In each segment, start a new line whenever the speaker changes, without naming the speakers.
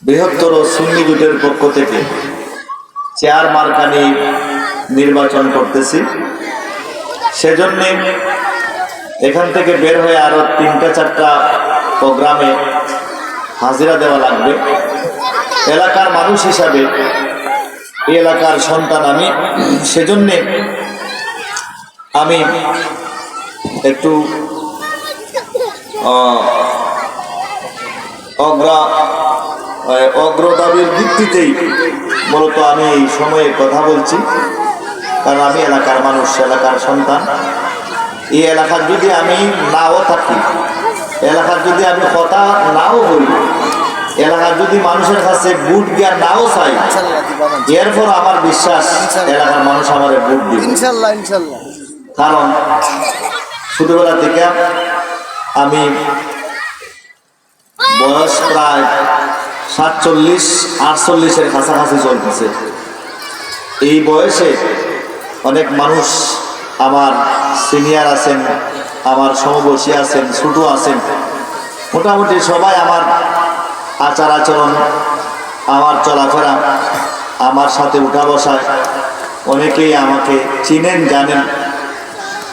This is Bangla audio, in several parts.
বৃহত্তর সুন্নি জোটের পক্ষ থেকে চেয়ার মার্কা নিয়ে নির্বাচন করতেছি। সেজন্য এখান থেকে বের হয়ে আরো 3-4টা প্রোগ্রামে হাজিরা দেওয়া লাগবে। এলাকার মানুষ হিসাবে এই এলাকার সন্তান আমি, সেজন্য আমি একটু অগ্রদাবির ভিত্তিতেই মূলত আমি এই সময়ে কথা বলছি, কারণ আমি এলাকার মানুষ, এলাকার সন্তান। এই এলাকার যদি আমি নাও থাকি, এলাকার যদি আমি কথা নাও বলি, এলাকার যদি মানুষের কাছে ভোট গিয়া নাও চাই, এরপর আমার বিশ্বাস এলাকার মানুষ আমার ভোট দিবে ইনশাআল্লাহ ইনশাআল্লাহ। কারণ ছোটবেলা থেকে আমি বয়স প্রায় 47-48-এর কাছাকাছি চলতেছে। এই বয়সে অনেক মানুষ আমার সিনিয়র আছেন, আমার সমবয়সী আছেন, ছোট আছেন, মোটামুটি সবাই আমার আচার আচরণ, আমার চলাফেরা, আমার সাথে উঠা বসায় অনেকেই আমাকে চিনেন, জানেন।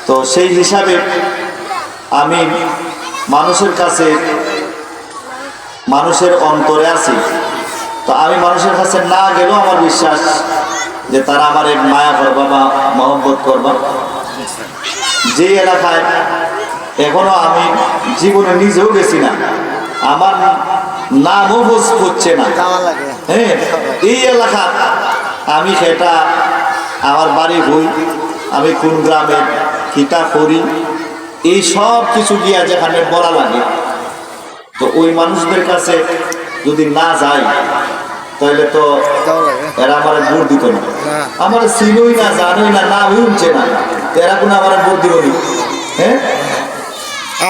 তো সেই হিসাবে আমি মানুষের কাছে, মানুষের অন্তরে আছি। তো আমি মানুষের কাছে না গেলেও আমার বিশ্বাস যে তারা আমার এক মায়া করবা বা মহব্বত করবা। যে এলাকায় এখনো আমি জীবনে নিজেও গেছি না, আমার নামও হচ্ছে না, হ্যাঁ, এই এলাকা আমি সেটা আমার বাড়ি হই, আমি কোন গ্রামে কিতা করি, এই সব কিছু গিয়া যেখানে বলা লাগে, তো ওই মানুষদের কাছে যদি না যাই তাহলে তো এরা আমার ভোট দিত না, আমার চিনই না, জানোই না, না উঠছে না, এরা কোনো আমার ভোট দিব না। হ্যাঁ,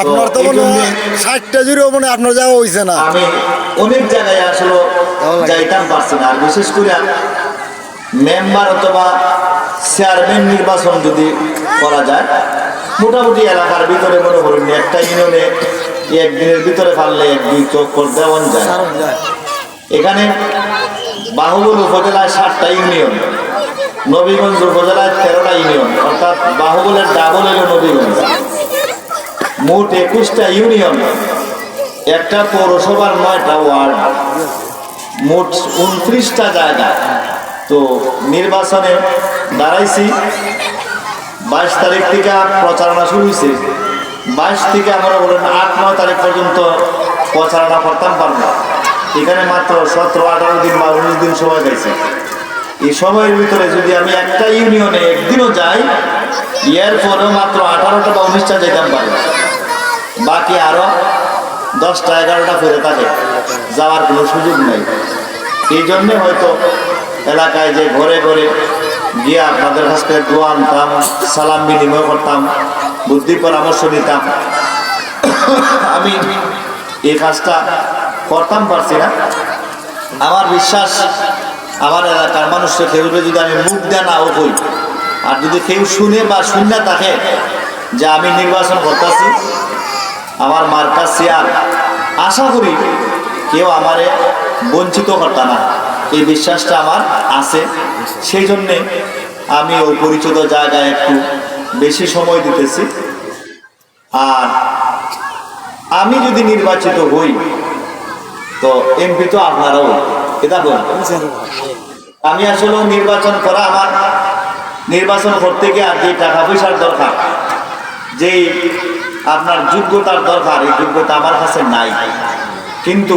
আপনার তো মনে হয় 60টা জুড়েও মনে আপনার যাওয়া হয়েছে না।
আমি অনেক জায়গায় আসলে যাইতাম পারছি না। আর বিশেষ করে মেম্বার অথবা চেয়ারম্যান নির্বাচন যদি করা যায়, মোটামুটি এলাকার ভিতরে মনে করুন একটা ইউনিয়নে একদিনের ভিতরে পারলে 1-2 চক্কর দেওয়ান যায়। এখানে বাহুবল উপজেলায় 7টা ইউনিয়ন, নবীগঞ্জ উপজেলায় 13টা ইউনিয়ন, অর্থাৎ বাহুবলের ডাবল এলো নবীগঞ্জ। মোট 21টা ইউনিয়ন, একটা পৌরসভার 9টা ওয়ার্ড, মোট 29টা জায়গা। তো নির্বাচনে দাঁড়াইছি, 22 তারিখ থেকে প্রচারণা শুরু হয়েছে। 22 থেকে আমরা বলেন 8-9 তারিখ পর্যন্ত প্রচারণা করতাম পারবো। এখানে মাত্র 17-18 দিন বা 19 দিন সময় পাইছে। এই সময়ের ভিতরে যদি আমি একটা ইউনিয়নে একদিনও যাই, এর পরেও মাত্র 18টা বা 19টা যেতাম পারি, বাকি আরো 10টা-11টা ফেরে থাকে, যাওয়ার কোনো সুযোগ নেই। এই জন্যে হয়তো এলাকায় যে ঘরে ঘরে গিয়ে আপনাদের কাছ থেকে দোয়া আনতাম, সালাম বিনিময় করতাম, বুদ্ধি পরামর্শ নিতাম, আমি এই কাজটা করতাম পারছি না। আমার বিশ্বাস আমার এলাকার মানুষের কেউরে যদি আমি মুখ দেয়া না হই, আর যদি কেউ শুনে বা শুনে থাকে যে আমি নির্বাচন করতেছি, আমার মার্কা চেয়ার, আশা করি কেউ আমারে বঞ্চিত করতা না, এই বিশ্বাসটা আমার আছে। সেই জন্যে আমি ওই পরিচিত জায়গায় একটু বেশি সময় দিতেছি। আর আমি যদি নির্বাচিত হই তো এমপি তো আপনারাও, এটা বল, আমি আসলে নির্বাচন করা, আমার নির্বাচন করতে গিয়ে আর যে টাকা পয়সার দরকার, যেই আপনার যোগ্যতার দরকার, এই যোগ্যতা আমার কাছে নাই। কিন্তু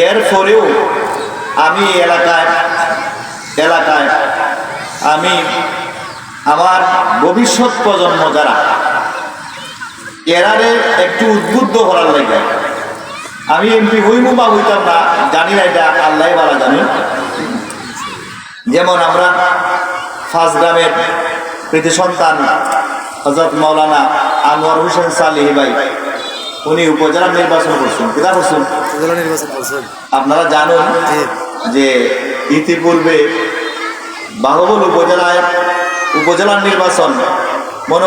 এর পরেও আমি এলাকায় আমি আমার ভবিষ্যৎ প্রজন্ম যারা, এরারে একটু উদ্বুদ্ধ করার লাগে আমি এমপি হইব বা হইতাম না জানি না, এটা আল্লাহ ভালো জানি। যেমন আমরা 5 গ্রামের কৃতি সন্তান হযরত মাওলানা আনোয়ার হোসেন সালিহি ভাই, উনি উপজেলা নির্বাচন করছেন। কেটা করছেন? আপনারা জানেন যে ইতিপূর্বে বাহুবল উপজেলার নির্বাচন মনে